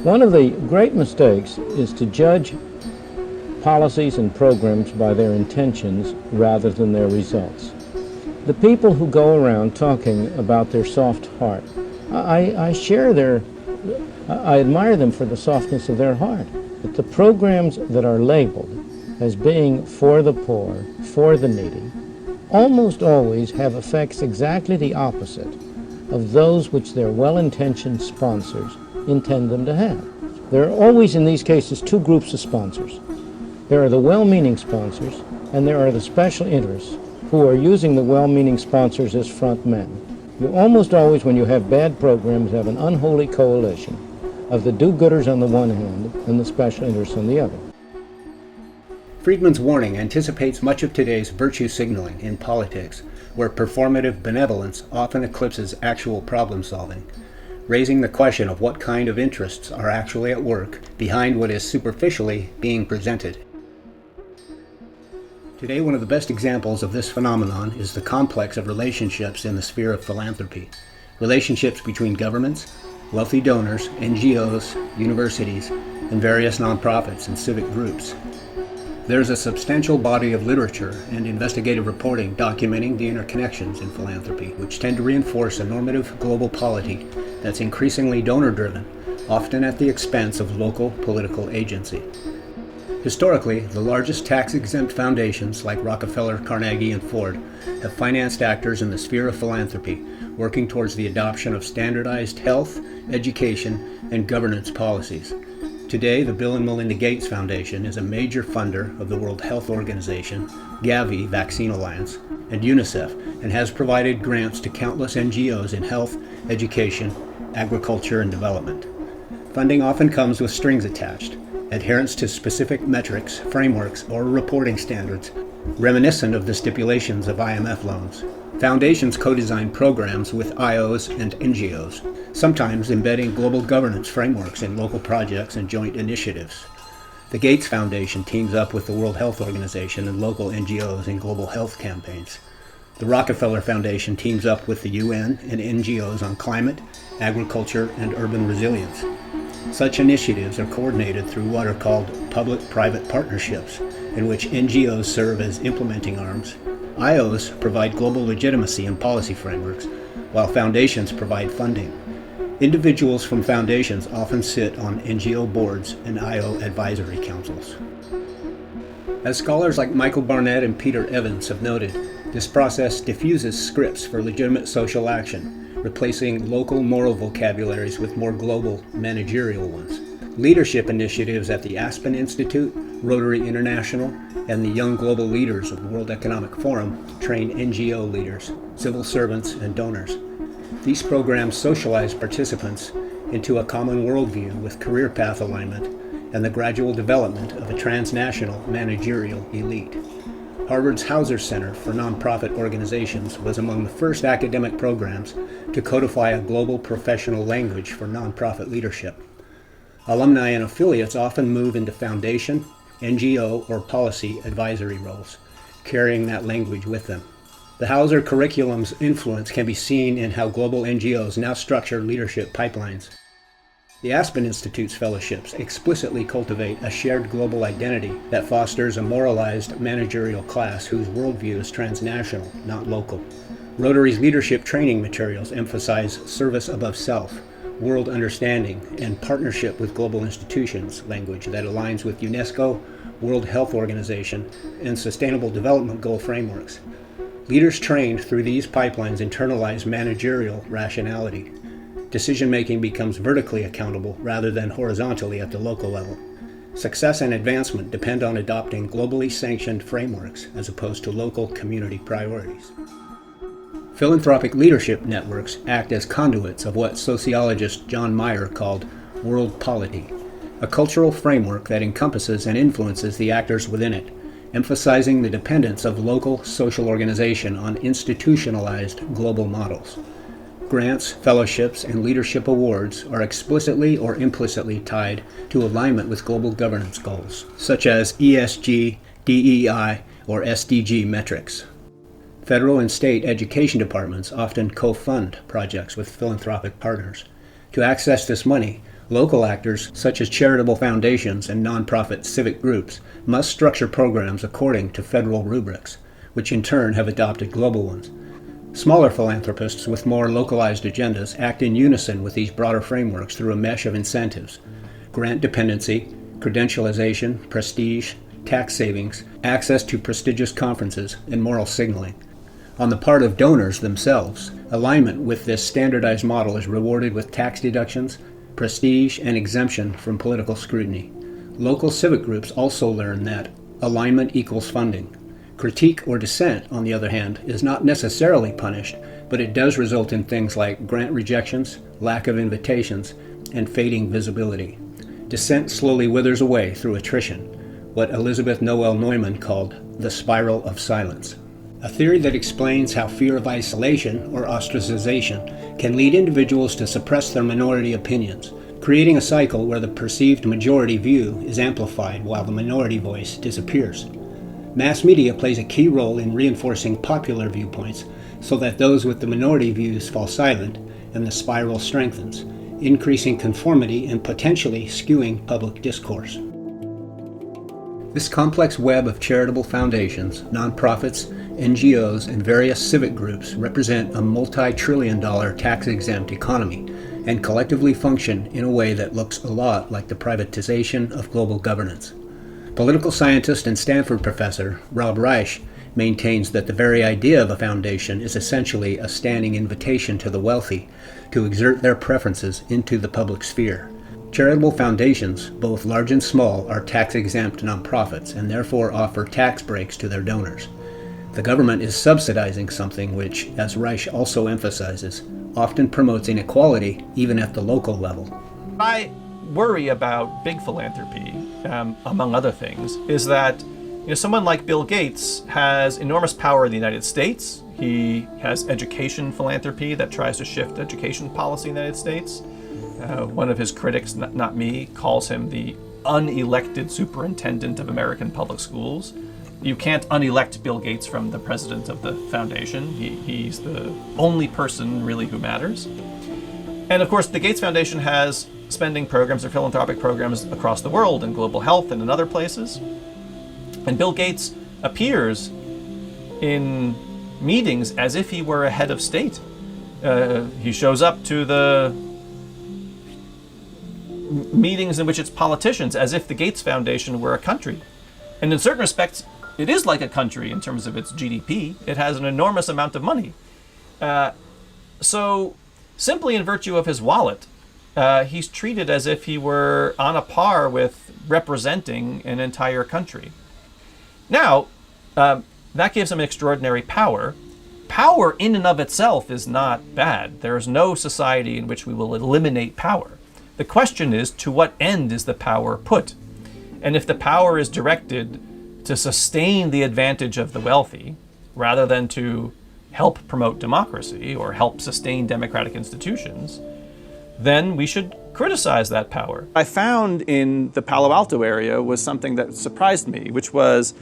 One of the great mistakes is to judge policies and programs by their intentions rather than their results. The people who go around talking about their soft heart, I admire them for the softness of their heart. But the programs that are labeled as being for the poor, for the needy, almost always have effects exactly the opposite of those which their well-intentioned sponsors intend them to have. There are always, in these cases, two groups of sponsors. There are the well-meaning sponsors, and there are the special interests who are using the well-meaning sponsors as front men. You almost always, when you have bad programs, have an unholy coalition of the do-gooders on the one hand and the special interests on the other. Friedman's warning anticipates much of today's virtue signaling in politics, where performative benevolence often eclipses actual problem solving, raising the question of what kind of interests are actually at work behind what is superficially being presented. Today, one of the best examples of this phenomenon is the complex of relationships in the sphere of philanthropy. Relationships between governments, wealthy donors, NGOs, universities, and various nonprofits and civic groups. There's a substantial body of literature and investigative reporting documenting the interconnections in philanthropy, which tend to reinforce a normative global polity that's increasingly donor-driven, often at the expense of local political agency. Historically, the largest tax-exempt foundations like Rockefeller, Carnegie, and Ford have financed actors in the sphere of philanthropy, working towards the adoption of standardized health, education, and governance policies. Today, the Bill and Melinda Gates Foundation is a major funder of the World Health Organization, Gavi Vaccine Alliance, and UNICEF, and has provided grants to countless NGOs in health, education, agriculture, and development. Funding often comes with strings attached, adherence to specific metrics, frameworks, or reporting standards, reminiscent of the stipulations of IMF loans. Foundations co-design programs with IOs and NGOs, sometimes embedding global governance frameworks in local projects and joint initiatives. The Gates Foundation teams up with the World Health Organization and local NGOs in global health campaigns. The Rockefeller Foundation teams up with the UN and NGOs on climate, agriculture, and urban resilience. Such initiatives are coordinated through what are called public-private partnerships, in which NGOs serve as implementing arms. IOs provide global legitimacy and policy frameworks, while foundations provide funding. Individuals from foundations often sit on NGO boards and IO advisory councils. As scholars like Michael Barnett and Peter Evans have noted, this process diffuses scripts for legitimate social action, replacing local moral vocabularies with more global managerial ones. Leadership initiatives at the Aspen Institute, Rotary International, and the Young Global Leaders of the World Economic Forum train NGO leaders, civil servants, and donors. These programs socialize participants into a common worldview with career path alignment and the gradual development of a transnational managerial elite. Harvard's Hauser Center for Nonprofit Organizations was among the first academic programs to codify a global professional language for nonprofit leadership. Alumni and affiliates often move into foundation, NGO, or policy advisory roles, carrying that language with them. The Hauser curriculum's influence can be seen in how global NGOs now structure leadership pipelines. The Aspen Institute's fellowships explicitly cultivate a shared global identity that fosters a moralized managerial class whose worldview is transnational, not local. Rotary's leadership training materials emphasize service above self, world understanding, and partnership with global institutions language that aligns with UNESCO, World Health Organization, and Sustainable Development Goal frameworks. Leaders trained through these pipelines internalize managerial rationality. Decision-making becomes vertically accountable rather than horizontally at the local level. Success and advancement depend on adopting globally sanctioned frameworks as opposed to local community priorities. Philanthropic leadership networks act as conduits of what sociologist John Meyer called world polity, a cultural framework that encompasses and influences the actors within it, emphasizing the dependence of local social organization on institutionalized global models. Grants, fellowships, and leadership awards are explicitly or implicitly tied to alignment with global governance goals, such as ESG, DEI, or SDG metrics. Federal and state education departments often co-fund projects with philanthropic partners. To access this money, Local actors, such as charitable foundations and nonprofit civic groups, must structure programs according to federal rubrics, which in turn have adopted global ones. Smaller philanthropists with more localized agendas act in unison with these broader frameworks through a mesh of incentives: grant dependency, credentialization, prestige, tax savings, access to prestigious conferences, and moral signaling. On the part of donors themselves, alignment with this standardized model is rewarded with tax deductions, prestige, and exemption from political scrutiny. Local civic groups also learn that alignment equals funding. Critique or dissent, on the other hand, is not necessarily punished, but it does result in things like grant rejections, lack of invitations, and fading visibility. Dissent slowly withers away through attrition, what Elizabeth Noel Neumann called the spiral of silence. A theory that explains how fear of isolation or ostracization can lead individuals to suppress their minority opinions, creating a cycle where the perceived majority view is amplified while the minority voice disappears. Mass media plays a key role in reinforcing popular viewpoints so that those with the minority views fall silent and the spiral strengthens, increasing conformity and potentially skewing public discourse. This complex web of charitable foundations, nonprofits, NGOs, and various civic groups represent a multi-trillion-dollar tax-exempt economy and collectively function in a way that looks a lot like the privatization of global governance. Political scientist and Stanford professor Rob Reich maintains that the very idea of a foundation is essentially a standing invitation to the wealthy to exert their preferences into the public sphere. Charitable foundations, both large and small, are tax-exempt nonprofits and therefore offer tax breaks to their donors. The government is subsidizing something which, as Reich also emphasizes, often promotes inequality even at the local level. I worry about big philanthropy, among other things, is that someone like Bill Gates has enormous power in the United States. He has education philanthropy that tries to shift education policy in the United States. One of his critics, not me, calls him the unelected superintendent of American public schools. You can't unelect Bill Gates from the president of the foundation. He's the only person really who matters. And of course, the Gates Foundation has spending programs or philanthropic programs across the world in global health and in other places. And Bill Gates appears in meetings as if he were a head of state. He shows up to the meetings in which it's politicians as if the Gates Foundation were a country. And in certain respects, it is like a country in terms of its GDP. It has an enormous amount of money. So simply in virtue of his wallet, he's treated as if he were on a par with representing an entire country. Now, that gives him extraordinary power. Power in and of itself is not bad. There is no society in which we will eliminate power. The question is, to what end is the power put? And if the power is directed to sustain the advantage of the wealthy, rather than to help promote democracy or help sustain democratic institutions, then we should criticize that power. I found in the Palo Alto area was something that surprised me, which was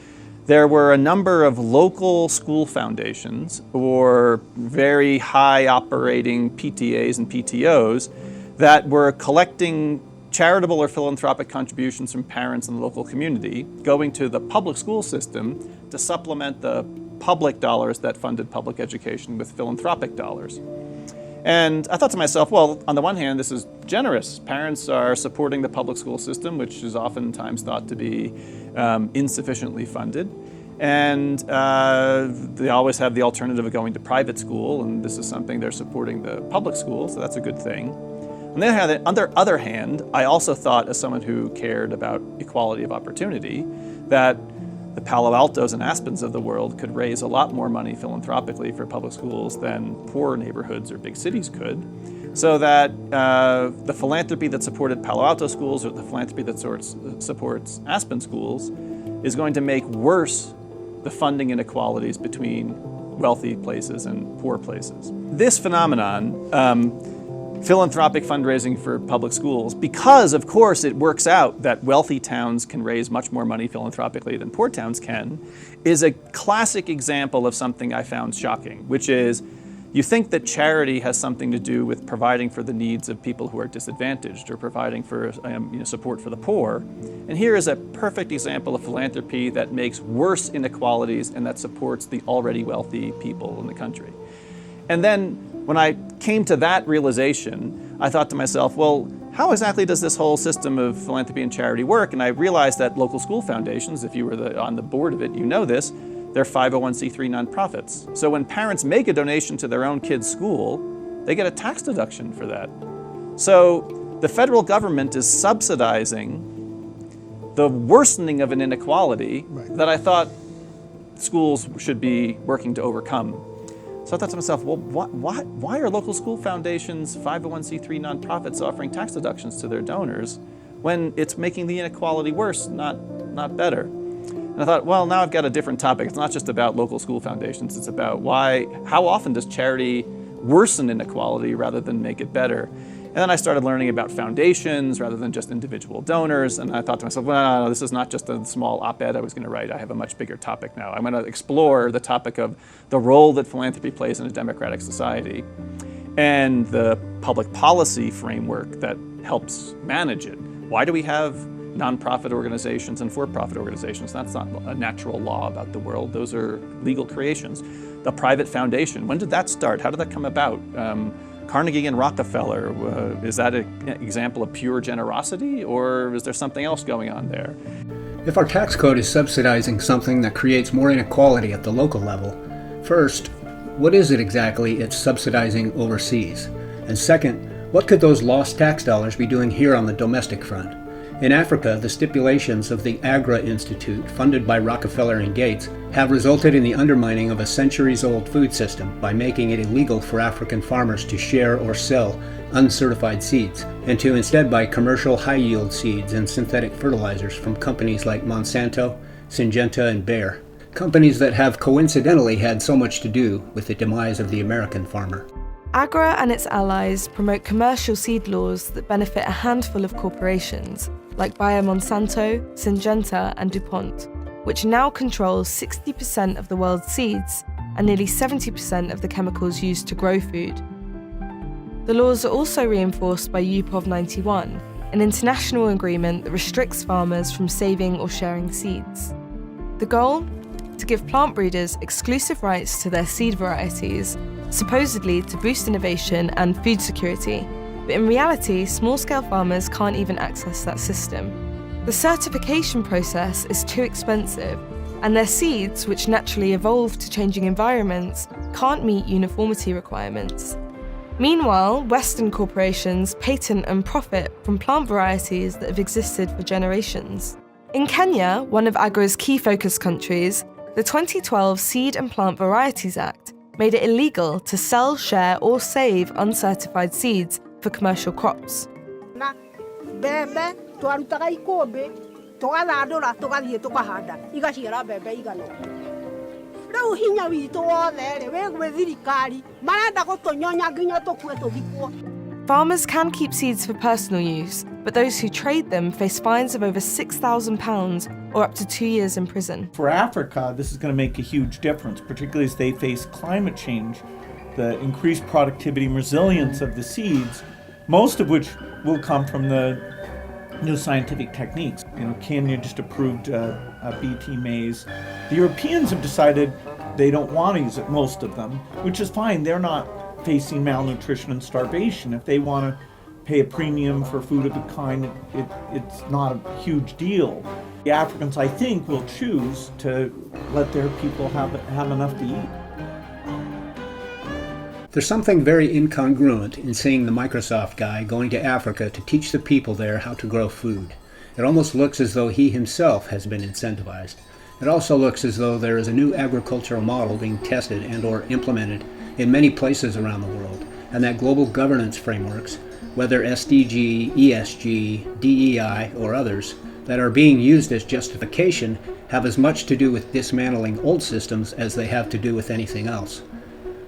there were a number of local school foundations or very high operating PTAs and PTOs that were collecting charitable or philanthropic contributions from parents in the local community, going to the public school system to supplement the public dollars that funded public education with philanthropic dollars. And I thought to myself, well, on the one hand, this is generous. Parents are supporting the public school system, which is oftentimes thought to be insufficiently funded. And they always have the alternative of going to private school, and this is something they're supporting the public school, so that's a good thing. On the other hand, I also thought, as someone who cared about equality of opportunity, that the Palo Altos and Aspens of the world could raise a lot more money philanthropically for public schools than poor neighborhoods or big cities could, so that the philanthropy that supported Palo Alto schools or the philanthropy that supports Aspen schools is going to make worse the funding inequalities between wealthy places and poor places. This phenomenon, philanthropic fundraising for public schools, because of course it works out that wealthy towns can raise much more money philanthropically than poor towns can, is a classic example of something I found shocking, which is You think that charity has something to do with providing for the needs of people who are disadvantaged or providing for support for the poor. And here is a perfect example of philanthropy that makes worse inequalities and that supports the already wealthy people in the country. And then when I came to that realization, I thought to myself, well, how exactly does this whole system of philanthropy and charity work? And I realized that local school foundations, if you were on the board of it, you know this, they're 501c3 nonprofits. So when parents make a donation to their own kid's school, they get a tax deduction for that. So the federal government is subsidizing the worsening of an inequality that I thought schools should be working to overcome. So I thought to myself, well, why are local school foundations, 501c3 nonprofits offering tax deductions to their donors when it's making the inequality worse, not better? And I thought, well, now I've got a different topic. It's not just about local school foundations. It's about how often does charity worsen inequality rather than make it better? And then I started learning about foundations rather than just individual donors. And I thought to myself, well, no, this is not just a small op-ed I was going to write. I have a much bigger topic now. I'm going to explore the topic of the role that philanthropy plays in a democratic society and the public policy framework that helps manage it. Why do we have nonprofit organizations and for-profit organizations? That's not a natural law about the world. Those are legal creations. The private foundation, when did that start? How did that come about? Carnegie and Rockefeller, is that an example of pure generosity, or is there something else going on there? If our tax code is subsidizing something that creates more inequality at the local level, first, what is it exactly it's subsidizing overseas? And second, what could those lost tax dollars be doing here on the domestic front? In Africa, the stipulations of the AGRA Institute, funded by Rockefeller and Gates, have resulted in the undermining of a centuries-old food system by making it illegal for African farmers to share or sell uncertified seeds, and to instead buy commercial high-yield seeds and synthetic fertilizers from companies like Monsanto, Syngenta, and Bayer, companies that have coincidentally had so much to do with the demise of the American farmer. AGRA and its allies promote commercial seed laws that benefit a handful of corporations, like Bayer Monsanto, Syngenta, and DuPont, which now controls 60% of the world's seeds and nearly 70% of the chemicals used to grow food. The laws are also reinforced by UPOV 91, an international agreement that restricts farmers from saving or sharing seeds. The goal? To give plant breeders exclusive rights to their seed varieties, supposedly to boost innovation and food security, but in reality, small-scale farmers can't even access that system. The certification process is too expensive, and their seeds, which naturally evolve to changing environments, can't meet uniformity requirements. Meanwhile, Western corporations patent and profit from plant varieties that have existed for generations. In Kenya, one of AGRA's key focus countries, the 2012 Seed and Plant Varieties Act made it illegal to sell, share, or save uncertified seeds for commercial crops. Farmers can keep seeds for personal use, but those who trade them face fines of over £6,000 or up to 2 years in prison. For Africa, this is going to make a huge difference, particularly as they face climate change, the increased productivity and resilience of the seeds, most of which will come from the new scientific techniques. Kenya just approved BT maize. The Europeans have decided they don't want to use it, most of them, which is fine. They're not facing malnutrition and starvation. If they want to pay a premium for food of the kind, it's not a huge deal. The Africans, I think, will choose to let their people have enough to eat. There's something very incongruent in seeing the Microsoft guy going to Africa to teach the people there how to grow food. It almost looks as though he himself has been incentivized. It also looks as though there is a new agricultural model being tested and or implemented in many places around the world, and that global governance frameworks, whether SDG, ESG, DEI, or others, that are being used as justification have as much to do with dismantling old systems as they have to do with anything else.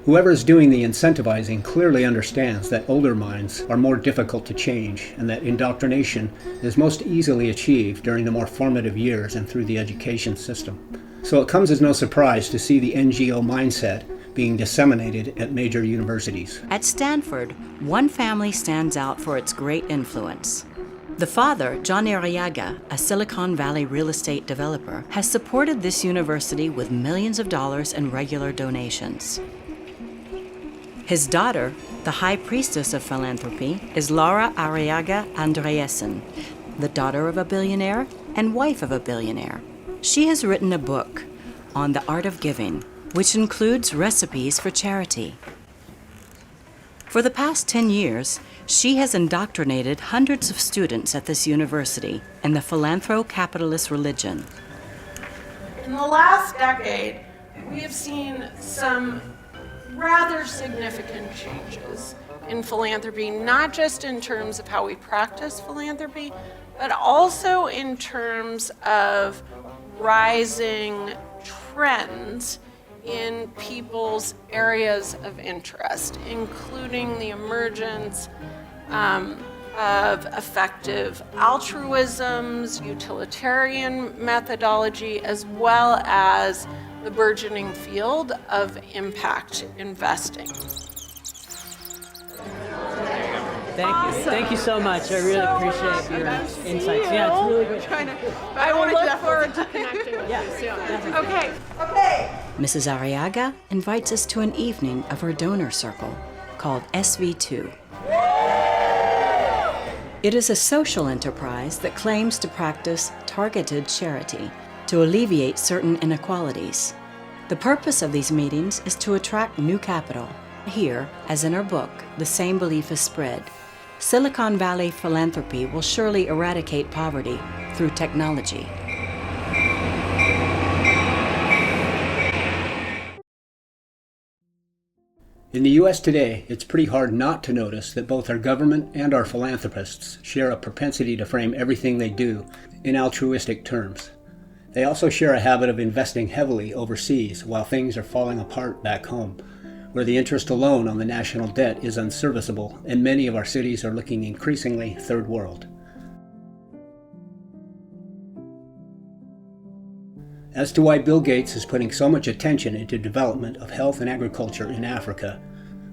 Whoever is doing the incentivizing clearly understands that older minds are more difficult to change and that indoctrination is most easily achieved during the more formative years and through the education system. So it comes as no surprise to see the NGO mindset being disseminated at major universities. At Stanford, one family stands out for its great influence. The father, John Arriaga, a Silicon Valley real estate developer, has supported this university with millions of dollars in regular donations. His daughter, the high priestess of philanthropy, is Laura Arriaga Andreessen, the daughter of a billionaire and wife of a billionaire. She has written a book on the art of giving, which includes recipes for charity. For the past 10 years, she has indoctrinated hundreds of students at this university in the philanthro-capitalist religion. In the last decade, we have seen some rather significant changes in philanthropy, not just in terms of how we practice philanthropy, but also in terms of rising trends in people's areas of interest, including the emergence of effective altruisms, utilitarian methodology, as well as the burgeoning field of impact investing. Thank you so much. I really appreciate your insights. Yeah, it's really good. I will look forward to connecting with you soon. Okay. Mrs. Arriaga invites us to an evening of her donor circle called SV2. It is a social enterprise that claims to practice targeted charity to alleviate certain inequalities. The purpose of these meetings is to attract new capital. Here, as in her book, the same belief is spread. Silicon Valley philanthropy will surely eradicate poverty through technology. In the U.S. today, it's pretty hard not to notice that both our government and our philanthropists share a propensity to frame everything they do in altruistic terms. They also share a habit of investing heavily overseas while things are falling apart back home, where the interest alone on the national debt is unserviceable and many of our cities are looking increasingly third world. As to why Bill Gates is putting so much attention into development of health and agriculture in Africa,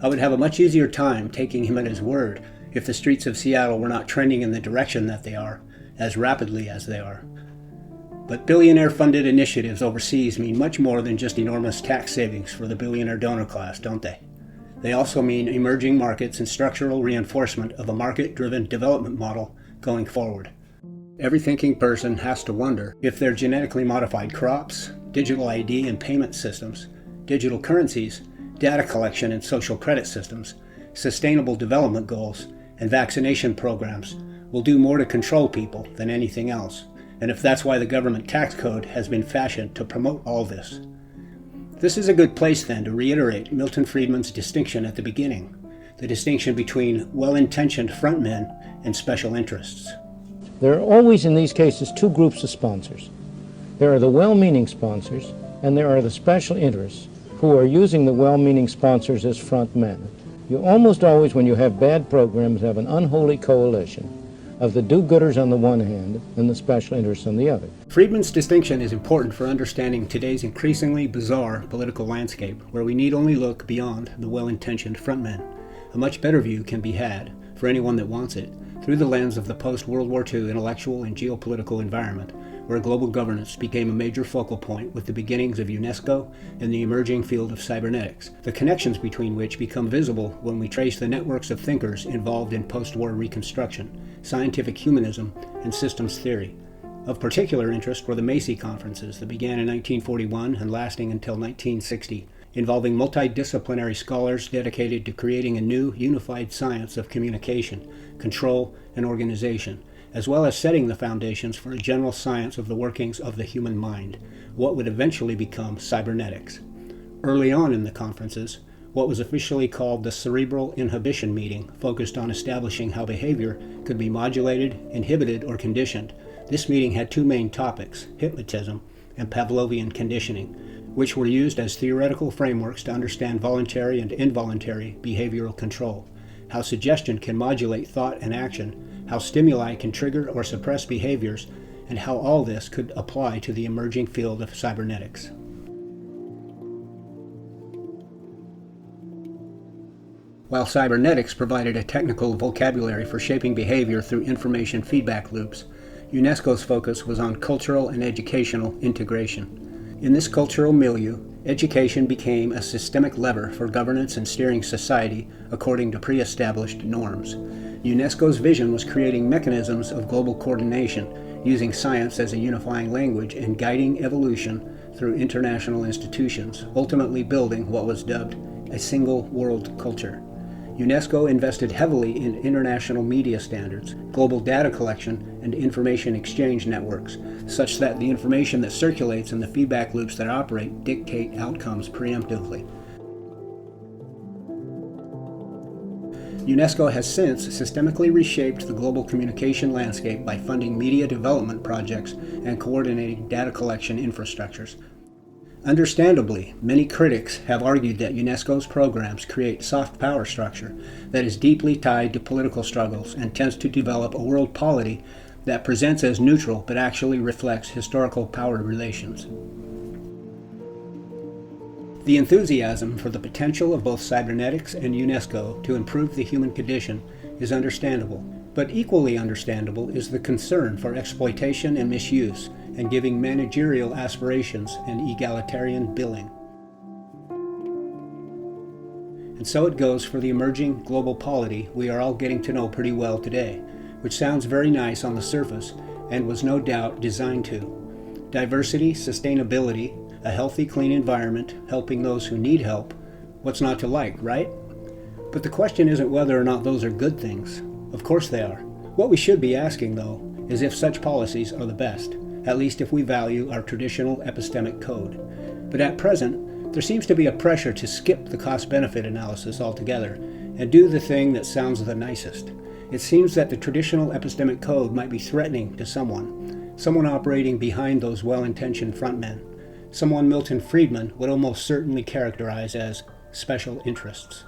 I would have a much easier time taking him at his word if the streets of Seattle were not trending in the direction that they are, as rapidly as they are. But billionaire-funded initiatives overseas mean much more than just enormous tax savings for the billionaire donor class, don't they? They also mean emerging markets and structural reinforcement of a market-driven development model going forward. Every thinking person has to wonder if their genetically modified crops, digital ID and payment systems, digital currencies, data collection and social credit systems, sustainable development goals, and vaccination programs will do more to control people than anything else, and if that's why the government tax code has been fashioned to promote all this. This is a good place then to reiterate Milton Friedman's distinction at the beginning, the distinction between well-intentioned frontmen and special interests. There are always in these cases two groups of sponsors. There are the well-meaning sponsors, and there are the special interests who are using the well-meaning sponsors as front men. You almost always, when you have bad programs, have an unholy coalition of the do-gooders on the one hand and the special interests on the other. Friedman's distinction is important for understanding today's increasingly bizarre political landscape, where we need only look beyond the well-intentioned frontmen. A much better view can be had, for anyone that wants it, through the lens of the post-World War II intellectual and geopolitical environment, where global governance became a major focal point with the beginnings of UNESCO and the emerging field of cybernetics, the connections between which become visible when we trace the networks of thinkers involved in post-war reconstruction, scientific humanism, and systems theory. Of particular interest were the Macy conferences that began in 1941 and lasting until 1960, involving multidisciplinary scholars dedicated to creating a new unified science of communication, control, and organization, as well as setting the foundations for a general science of the workings of the human mind, what would eventually become cybernetics. Early on in the conferences, what was officially called the Cerebral Inhibition Meeting focused on establishing how behavior could be modulated, inhibited, or conditioned. This meeting had two main topics, hypnotism and Pavlovian conditioning, which were used as theoretical frameworks to understand voluntary and involuntary behavioral control, how suggestion can modulate thought and action, how stimuli can trigger or suppress behaviors, and how all this could apply to the emerging field of cybernetics. while cybernetics provided a technical vocabulary for shaping behavior through information feedback loops. UNESCO's focus was on cultural and educational integration. In this cultural milieu, education became a systemic lever for governance and steering society according to pre-established norms. UNESCO's vision was creating mechanisms of global coordination, using science as a unifying language and guiding evolution through international institutions, ultimately building what was dubbed a single world culture. UNESCO invested heavily in international media standards, global data collection, and information exchange networks, such that the information that circulates and the feedback loops that operate dictate outcomes preemptively. UNESCO has since systemically reshaped the global communication landscape by funding media development projects and coordinating data collection infrastructures. Understandably, many critics have argued that UNESCO's programs create soft power structure that is deeply tied to political struggles and tends to develop a world polity that presents as neutral but actually reflects historical power relations. The enthusiasm for the potential of both cybernetics and UNESCO to improve the human condition is understandable, but equally understandable is the concern for exploitation and misuse and giving managerial aspirations and egalitarian billing. And so it goes for the emerging global polity we are all getting to know pretty well today, which sounds very nice on the surface and was no doubt designed to. Diversity, sustainability, a healthy, clean environment, helping those who need help, what's not to like, right? But the question isn't whether or not those are good things. Of course they are. What we should be asking, though, is if such policies are the best, at least if we value our traditional epistemic code. But at present, there seems to be a pressure to skip the cost-benefit analysis altogether and do the thing that sounds the nicest. It seems that the traditional epistemic code might be threatening to someone operating behind those well-intentioned frontmen, someone Milton Friedman would almost certainly characterize as special interests.